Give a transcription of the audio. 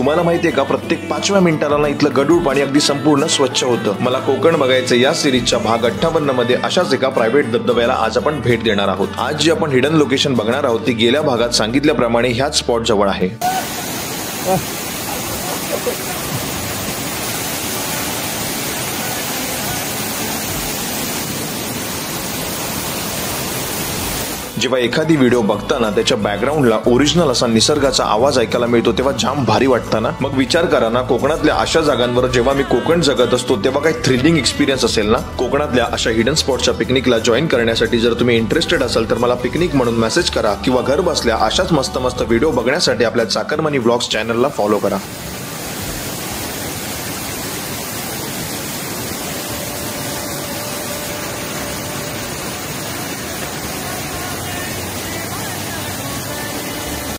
तुम्हाला माहिती आहे का, प्रत्येक 5व्या मिनिटाला ना इथलं गढूळ पाणी अगदी संपूर्ण स्वच्छ होतं। मला कोकण बघायचं या सिरीजच्या भाग 58 मध्ये अशाच एका प्रायव्हेट धबधब्याला आज आपण भेट देणार आहोत। आज जी आपण हिडन लोकेशन बघणार आहोत ती गेल्या भागात सांगितल्याप्रमाणे ह्याच स्पॉट जवळ आहे। जेव्हा एखादी व्हिडिओ बघताना त्याच्या बॅकग्राऊंडला ओरिजिनल असा निसर्गाचा आवाज ऐकायला मिळतो तेव्हा जाम भारी वाटतं ना। मग विचार करा ना, कोकणातल्या अशा जागांवर जेव्हा मी कोकण जगत असतो तेव्हा काही थ्रिलिंग एक्सपिरियन्स असेल ना। कोकणातल्या अशा हिडन स्पॉटच्या पिकनिकला जॉईन करण्यासाठी जर तुम्ही इंटरेस्टेड असाल तर मला पिकनिक म्हणून मेसेज करा किंवा घर बसल्या अशाच मस्त मस्त व्हिडिओ बघण्यासाठी आपल्या चाकरमानी व्लॉग्स चॅनलला फॉलो करा।